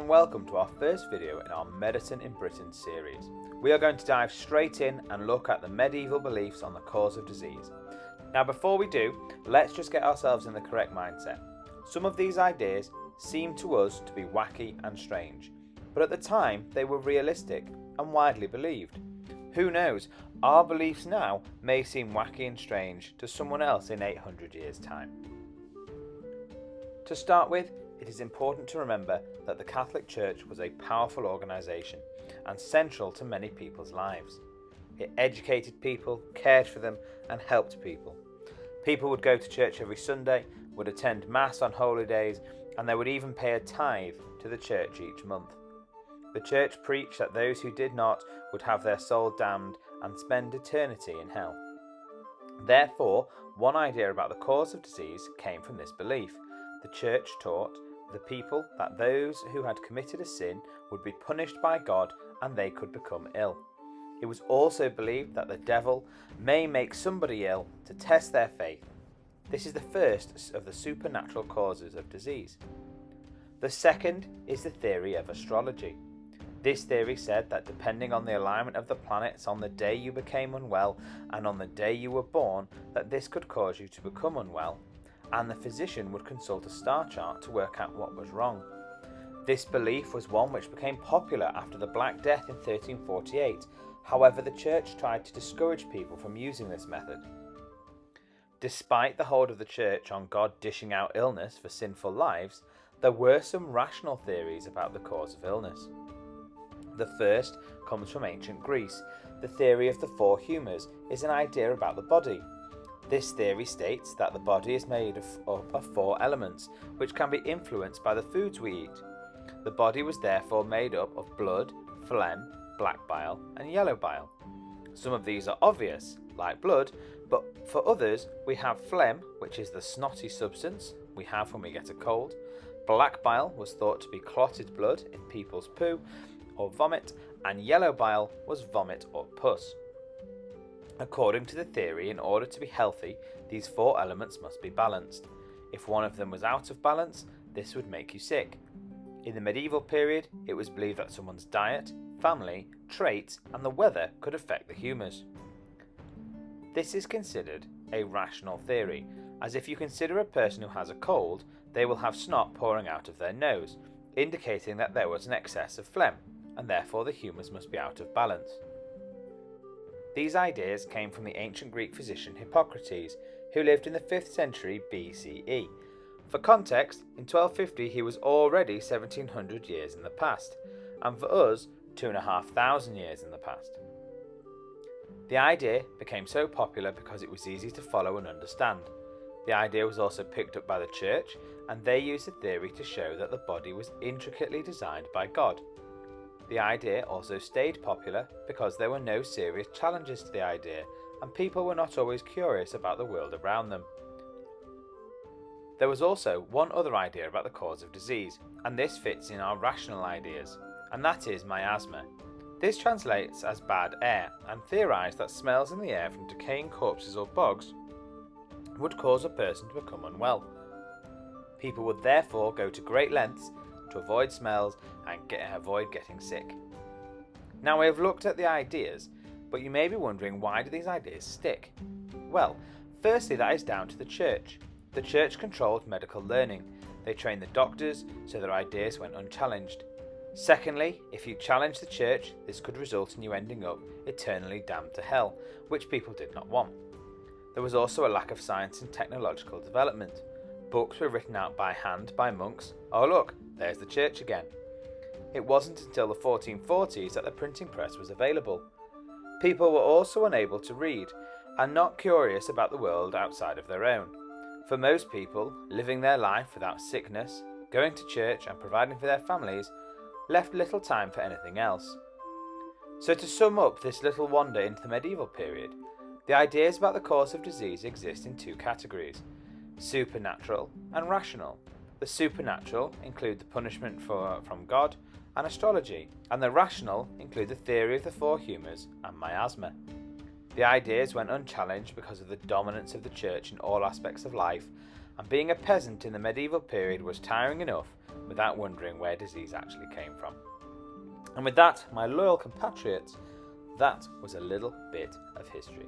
and welcome to our first video in our Medicine in Britain series. We are going to dive straight in and look at the medieval beliefs on the cause of disease. Now before we do, let's just get ourselves in the correct mindset. Some of these ideas seem to us to be wacky and strange, but at the time they were realistic and widely believed. Who knows, our beliefs now may seem wacky and strange to someone else in 800 years' time. To start with, it is important to remember that the Catholic Church was a powerful organisation and central to many people's lives. It educated people, cared for them and helped people. People would go to church every Sunday, would attend Mass on holy days, and they would even pay a tithe to the church each month. The church preached that those who did not would have their soul damned and spend eternity in hell. Therefore, one idea about the cause of disease came from this belief. The church taught the people that those who had committed a sin would be punished by God and they could become ill. It was also believed that the devil may make somebody ill to test their faith. This is the first of the supernatural causes of disease. The second is the theory of astrology. This theory said that depending on the alignment of the planets on the day you became unwell and on the day you were born, that this could cause you to become unwell, and the physician would consult a star chart to work out what was wrong. This belief was one which became popular after the Black Death in 1348. However, the church tried to discourage people from using this method. Despite the hold of the church on God dishing out illness for sinful lives, there were some rational theories about the cause of illness. The first comes from ancient Greece. The theory of the Four Humours is an idea about the body. This theory states that the body is made up of four elements, which can be influenced by the foods we eat. The body was therefore made up of blood, phlegm, black bile, and yellow bile. Some of these are obvious, like blood, but for others we have phlegm, which is the snotty substance we have when we get a cold. Black bile was thought to be clotted blood in people's poo or vomit, and yellow bile was vomit or pus. According to the theory, in order to be healthy, these four elements must be balanced. If one of them was out of balance, this would make you sick. In the medieval period, it was believed that someone's diet, family, traits, and the weather could affect the humours. This is considered a rational theory, as if you consider a person who has a cold, they will have snot pouring out of their nose, indicating that there was an excess of phlegm, and therefore the humours must be out of balance. These ideas came from the ancient Greek physician Hippocrates, who lived in the 5th century BCE. For context, in 1250 he was already 1700 years in the past, and for us, 2,500 years in the past. The idea became so popular because it was easy to follow and understand. The idea was also picked up by the church, and they used the theory to show that the body was intricately designed by God. The idea also stayed popular because there were no serious challenges to the idea, and people were not always curious about the world around them. There was also one other idea about the cause of disease, and this fits in our rational ideas, and that is miasma. This translates as bad air, and theorised that smells in the air from decaying corpses or bogs would cause a person to become unwell. People would therefore go to great lengths to avoid smells and avoid getting sick. Now we have looked at the ideas, but you may be wondering, why do these ideas stick? Well, firstly, that is down to the church. The church controlled medical learning. They trained the doctors, so their ideas went unchallenged. Secondly, if you challenge the church, this could result in you ending up eternally damned to hell, which people did not want. There was also a lack of science and technological development. Books were written out by hand by monks. Oh look, there's the church again. It wasn't until the 1440s that the printing press was available. People were also unable to read and not curious about the world outside of their own. For most people, living their life without sickness, going to church and providing for their families left little time for anything else. So to sum up this little wander into the medieval period, the ideas about the cause of disease exist in two categories: supernatural and rational. The supernatural include the punishment from God and astrology, and the rational include the theory of the Four Humours and miasma. The ideas went unchallenged because of the dominance of the church in all aspects of life, and being a peasant in the medieval period was tiring enough without wondering where disease actually came from. And with that, my loyal compatriots, that was a little bit of history.